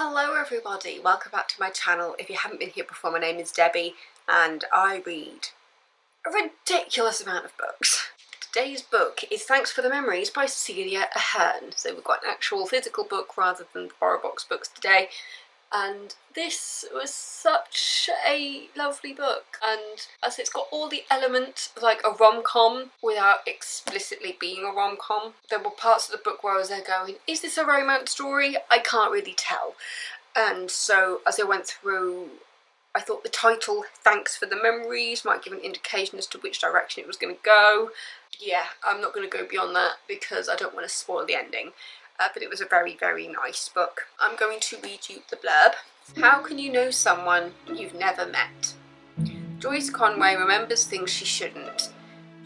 Hello everybody, welcome back to my channel. If you haven't been here before, my name is Debbie and I read a ridiculous amount of books. Today's book is Thanks for the Memories by Cecelia Ahern. So we've got an actual physical book rather than the borrow box books today. And this was such a lovely book, and as it's got all the elements of like a rom-com without explicitly being a rom-com. There were parts of the book where I was there going, is this a romance story? I can't really tell. And so as I went through, I thought the title, Thanks for the Memories, might give an indication as to which direction it was going to go. Yeah, I'm not going to go beyond that because I don't want to spoil the ending. But it was a very, very nice book. I'm going to read you the blurb. How can you know someone you've never met? Joyce Conway remembers things she shouldn't.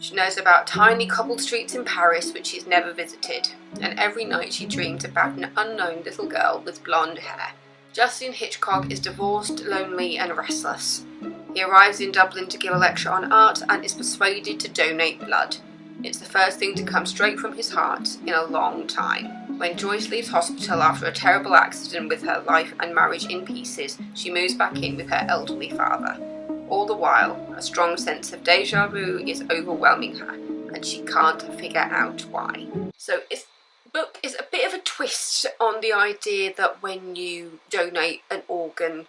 She knows about tiny cobbled streets in Paris which she's never visited, and every night she dreams about an unknown little girl with blonde hair. Justin Hitchcock is divorced, lonely and restless. He arrives in Dublin to give a lecture on art and is persuaded to donate blood. It's the first thing to come straight from his heart in a long time. When Joyce leaves hospital after a terrible accident with her life and marriage in pieces, she moves back in with her elderly father. All the while, a strong sense of deja vu is overwhelming her, and she can't figure out why. So the book is a bit of a twist on the idea that when you donate an organ,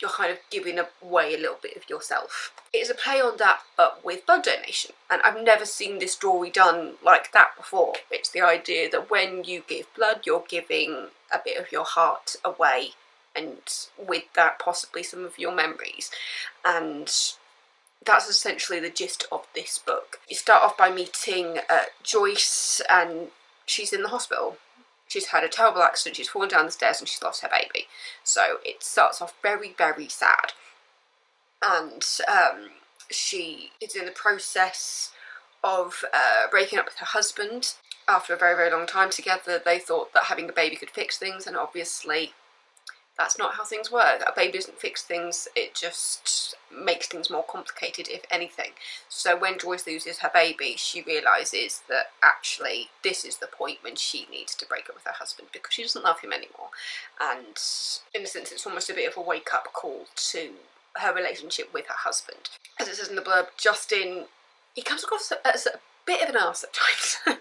you're kind of giving away a little bit of yourself. It's a play on that, but with blood donation. And I've never seen this story done like that before. It's the idea that when you give blood, you're giving a bit of your heart away, and with that, possibly some of your memories. And that's essentially the gist of this book. You start off by meeting Joyce, and she's in the hospital. She's had a terrible accident, she's fallen down the stairs and she's lost her baby. So it starts off very, very sad. And she is in the process of breaking up with her husband. After a very, very long time together, they thought that having a baby could fix things, and obviously that's not how things work. A baby doesn't fix things, it just makes things more complicated, if anything. So when Joyce loses her baby, she realises that actually this is the point when she needs to break up with her husband because she doesn't love him anymore. And in a sense, it's almost a bit of a wake-up call to her relationship with her husband. As it says in the blurb, Justin, he comes across as a bit of an arse at times.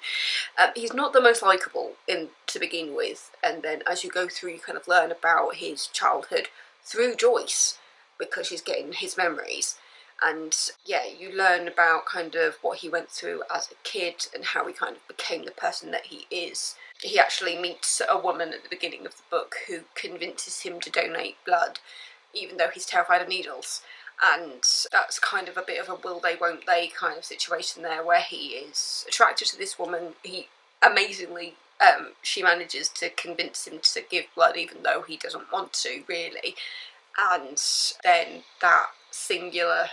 He's not the most likeable to begin with, and then as you go through you kind of learn about his childhood through Joyce because she's getting his memories, and yeah, you learn about kind of what he went through as a kid and how he kind of became the person that he is. He actually meets a woman at the beginning of the book who convinces him to donate blood even though he's terrified of needles. And that's kind of a bit of a will they, won't they kind of situation there, where he is attracted to this woman. He amazingly, she manages to convince him to give blood even though he doesn't want to, really. And then that singular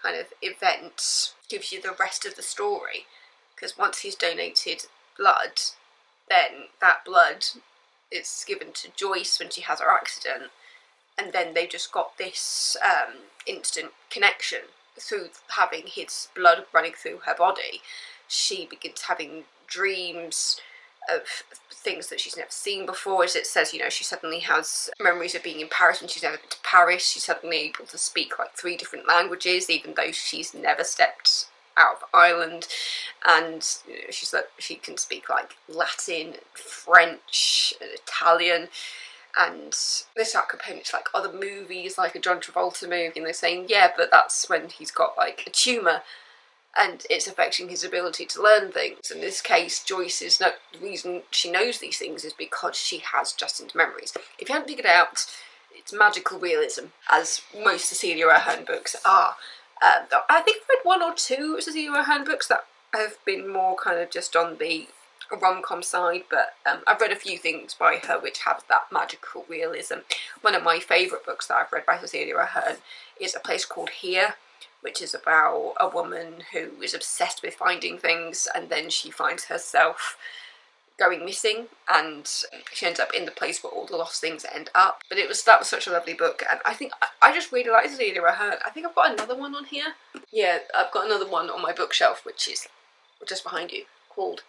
kind of event gives you the rest of the story, because once he's donated blood, then that blood is given to Joyce when she has her accident. And then they just got this instant connection through having his blood running through her body. She begins having dreams of things that she's never seen before. As it says, you know, she suddenly has memories of being in Paris when she's never been to Paris. She's suddenly able to speak like 3 different languages, even though she's never stepped out of Ireland. And you know, she can speak like Latin, French, and Italian. And this start comparing it to like other movies, like a John Travolta movie, and they're saying, yeah, but that's when he's got like a tumour and it's affecting his ability to learn things. In this case, Joyce's the reason she knows these things is because she has Justin's memories. If you haven't figured it out, it's magical realism, as most Cecelia Ahern books are. I think I've read 1 or 2 Cecelia Ahern books that have been more kind of just on the rom-com side, but I've read a few things by her which have that magical realism. One of my favourite books that I've read by Cecelia Ahern is A Place Called Here, which is about a woman who is obsessed with finding things, and then she finds herself going missing, and she ends up in the place where all the lost things end up. But that was such a lovely book, and I think I just really like Cecelia Ahern. I think I've got another one on here. Yeah, I've got another one on my bookshelf, which is just behind you, called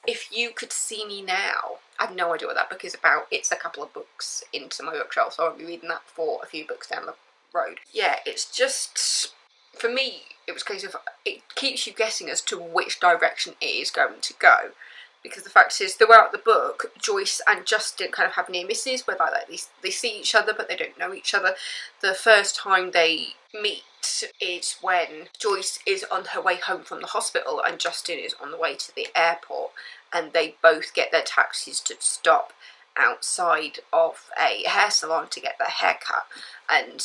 If You Could See Me Now. I have no idea what that book is about. It's a couple of books into my bookshelf, so I'll be reading that before a few books down the road. Yeah, it's just, for me, it was a case of, it keeps you guessing as to which direction it is going to go. Because the fact is, throughout the book, Joyce and Justin kind of have near misses, where they see each other but they don't know each other. The first time they meet is when Joyce is on her way home from the hospital and Justin is on the way to the airport, and they both get their taxis to stop outside of a hair salon to get their hair cut, and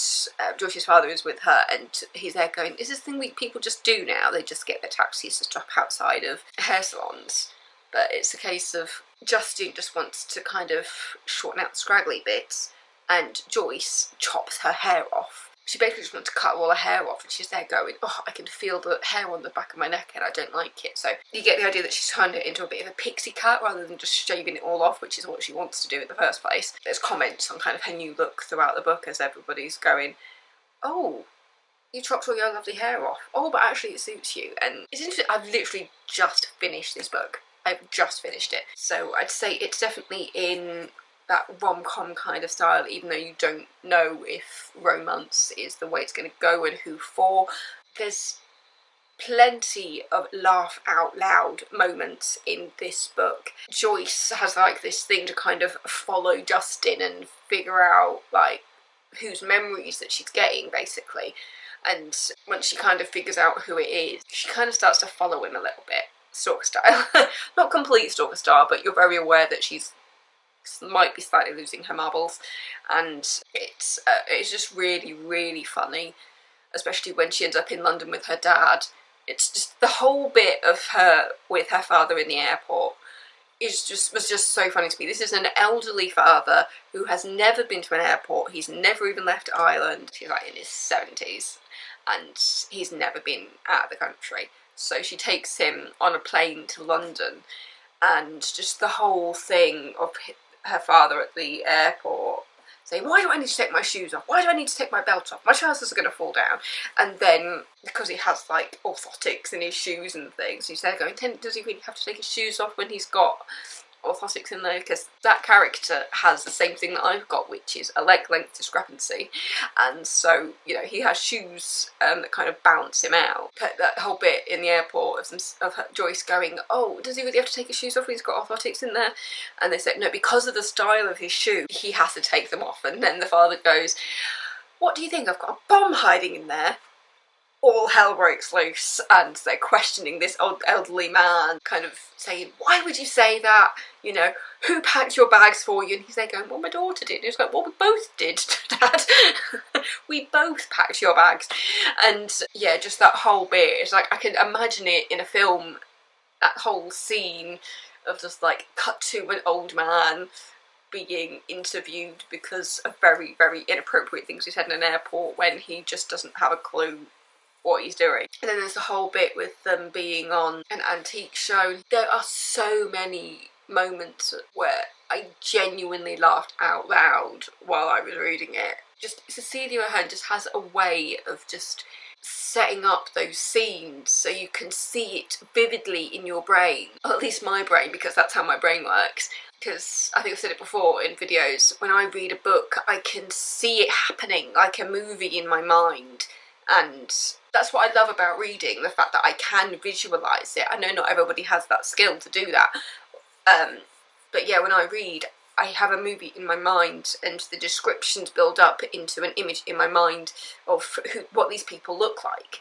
Joyce's father is with her, and he's there going, is this thing people just do now? They just get their taxis to stop outside of hair salons. But it's a case of Justin just wants to kind of shorten out the scraggly bits, and Joyce chops her hair off. She basically just wants to cut all her hair off, and she's there going, oh, I can feel the hair on the back of my neck and I don't like it. So you get the idea that she's turned it into a bit of a pixie cut rather than just shaving it all off, which is what she wants to do in the first place. There's comments on kind of her new look throughout the book as everybody's going, oh, you chopped all your lovely hair off. Oh, but actually it suits you. And it's interesting, I've literally just finished this book. I've just finished it. So I'd say it's definitely in that rom-com kind of style, even though you don't know if romance is the way it's going to go and who for. There's plenty of laugh out loud moments in this book. Joyce has like this thing to kind of follow Justin and figure out like whose memories that she's getting, basically. And once she kind of figures out who it is, she kind of starts to follow him a little bit. Stalker style. Not complete stalker style, but you're very aware that she's might be slightly losing her marbles, and it's just really, really funny, especially when she ends up in London with her dad. It's just the whole bit of her with her father in the airport was just so funny to me. This is an elderly father who has never been to an airport. He's never even left Ireland. He's like in his 70s, and he's never been out of the country. So she takes him on a plane to London, and just the whole thing of her father at the airport saying, why do I need to take my shoes off? Why do I need to take my belt off? My trousers are going to fall down. And then, because he has like orthotics in his shoes and things, he's there going, does he really have to take his shoes off when he's got orthotics in there? Because that character has the same thing that I've got, which is a leg length discrepancy, and so, you know, he has shoes that kind of bounce him out. But that whole bit in the airport of Joyce going, oh, does he really have to take his shoes off when he's got orthotics in there? And they said, no, because of the style of his shoe, he has to take them off. And then the father goes, what do you think, I've got a bomb hiding in there? All hell breaks loose, and they're questioning this old elderly man, kind of saying, why would you say that? You know, who packed your bags for you? And he's there going, well, my daughter did. And he's like, well, we both did, Dad. We both packed your bags. And yeah, just that whole bit, it's like, I can imagine it in a film, that whole scene of just like cut to an old man being interviewed because of very, very inappropriate things he said in an airport when he just doesn't have a clue what he's doing. And then there's the whole bit with them being on an antique show. There are so many moments where I genuinely laughed out loud while I was reading it. Just Cecelia Ahern just has a way of just setting up those scenes so you can see it vividly in your brain, or at least my brain, because that's how my brain works. Because I think I've said it before in videos, when I read a book I can see it happening like a movie in my mind. And that's what I love about reading, the fact that I can visualise it. I know not everybody has that skill to do that. But yeah, when I read, I have a movie in my mind, and the descriptions build up into an image in my mind of what these people look like.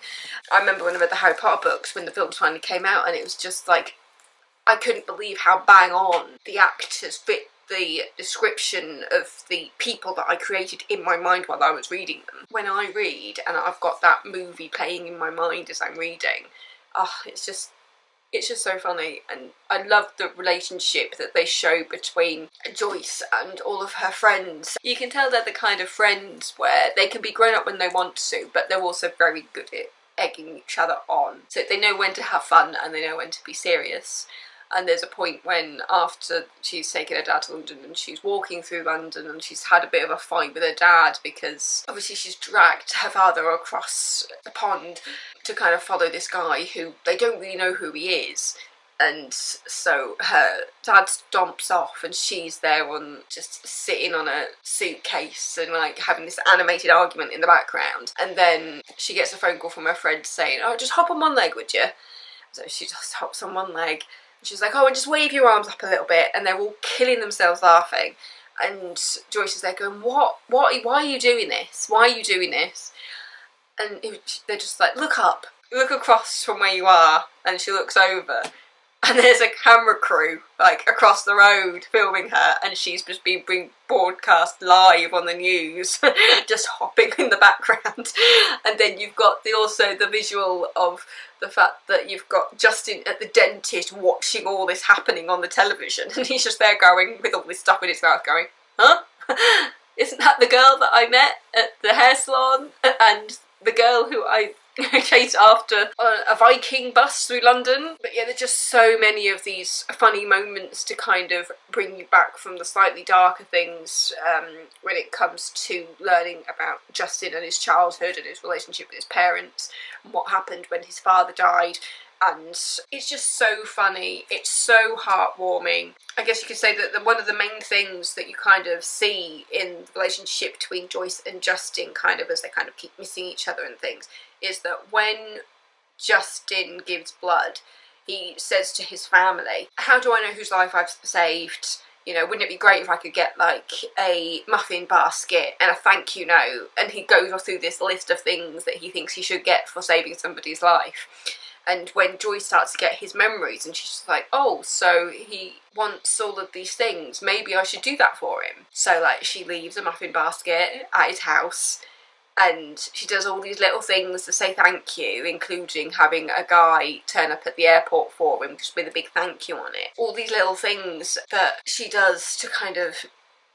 I remember when I read the Harry Potter books, when the films finally came out, and it was just like, I couldn't believe how bang on the actors fit the description of the people that I created in my mind while I was reading them. When I read and I've got that movie playing in my mind as I'm reading, it's just so funny. And I love the relationship that they show between Joyce and all of her friends. You can tell they're the kind of friends where they can be grown up when they want to, but they're also very good at egging each other on. So they know when to have fun and they know when to be serious. And there's a point when, after she's taken her dad to London and she's walking through London and she's had a bit of a fight with her dad because obviously she's dragged her father across the pond to kind of follow this guy who they don't really know who he is. and so her dad stomps off and she's there on just sitting on a suitcase and like having this animated argument in the background, and then she gets a phone call from her friend saying, oh, just hop on one leg, would you? So she just hops on one leg and she's like, oh, and just wave your arms up a little bit, and they're all killing themselves laughing, and Joyce is there going, why are you doing this, why are you doing this? And they're just like, look up, look across from where you are, and she looks over and there's a camera crew like across the road filming her, and she's just being broadcast live on the news just hopping in the background. And then you've got also the visual of the fact that you've got Justin at the dentist watching all this happening on the television, and he's just there going with all this stuff in his mouth going, huh? Isn't that the girl that I met at the hair salon, and the girl who I chased after a Viking bus through London? But yeah, there's just so many of these funny moments to kind of bring you back from the slightly darker things when it comes to learning about Justin and his childhood and his relationship with his parents and what happened when his father died. And it's just so funny, it's so heartwarming. I guess you could say that one of the main things that you kind of see in the relationship between Joyce and Justin, kind of as they kind of keep missing each other and things, is that when Justin gives blood, he says to his family, how do I know whose life I've saved? You know, wouldn't it be great if I could get like a muffin basket and a thank you note? And he goes through this list of things that he thinks he should get for saving somebody's life. And when Joyce starts to get his memories, and she's just like, oh, so he wants all of these things, maybe I should do that for him. So like she leaves a muffin basket at his house, and she does all these little things to say thank you, including having a guy turn up at the airport for him just with a big thank you on it. All these little things that she does to kind of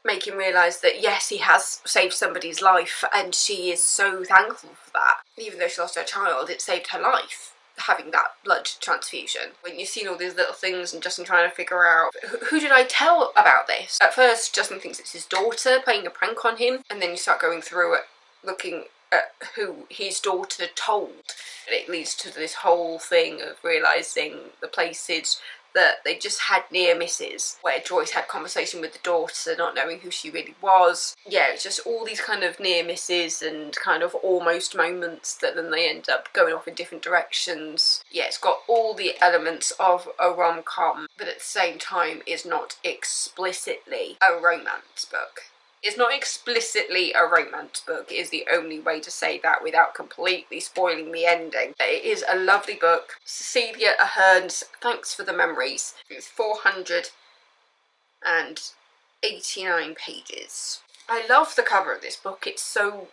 make him realise that yes, he has saved somebody's life, and she is so thankful for that. Even though she lost her child, it saved her life, having that blood transfusion. When you've seen all these little things and Justin trying to figure out, who did I tell about this? At first, Justin thinks it's his daughter playing a prank on him, and then you start going through it, looking at who his daughter told. And it leads to this whole thing of realising the places that they just had near misses, where Joyce had conversation with the daughter, not knowing who she really was. Yeah, it's just all these kind of near misses and kind of almost moments that then they end up going off in different directions. Yeah, it's got all the elements of a rom-com, but at the same time is not explicitly a romance book. It's not explicitly a romance book, is the only way to say that without completely spoiling the ending. It is a lovely book. Cecelia Ahern's Thanks for the Memories. It's 489 pages. I love the cover of this book. It's so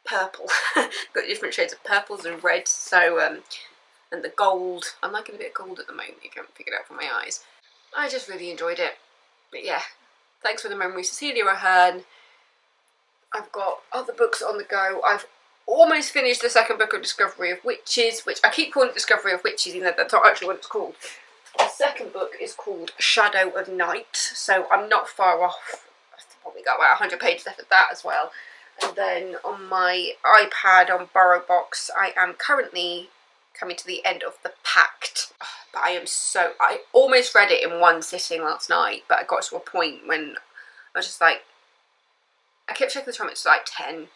purple. Got different shades of purples and reds, so and the gold. I'm liking a bit of gold at the moment, if you haven't figured out from my eyes. I just really enjoyed it. But yeah, Thanks for the Memories, Cecelia Ahern. I've got other books on the go. I've almost finished the second book of Discovery of Witches, which I keep calling it Discovery of Witches, even though that's not actually what it's called. The second book is called Shadow of Night, so I'm not far off. I've probably got about 100 pages left of that as well. And then on my iPad on BorrowBox, I am currently coming to the end of The Pact. But I almost read it in one sitting last night, but I got to a point when I was just like, I kept checking the time, it's like 10,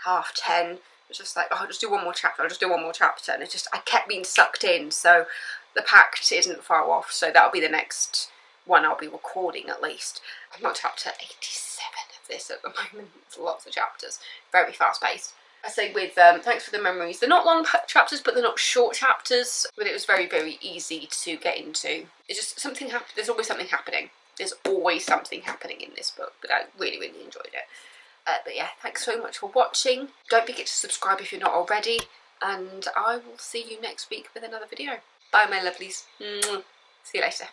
half 10. It was just like, oh, I'll just do one more chapter, and I kept being sucked in. So The Pact isn't far off, so that'll be the next one I'll be recording at least. I'm on chapter 87 of this at the moment. It's lots of chapters, very fast paced. I say with Thanks for the Memories, they're not long chapters, but they're not short chapters, but it was very, very easy to get into. It's just something happened. There's always something happening. There's always something happening in this book, but I really, really enjoyed it. But yeah, thanks so much for watching. Don't forget to subscribe if you're not already, and I will see you next week with another video. Bye, my lovelies. See you later.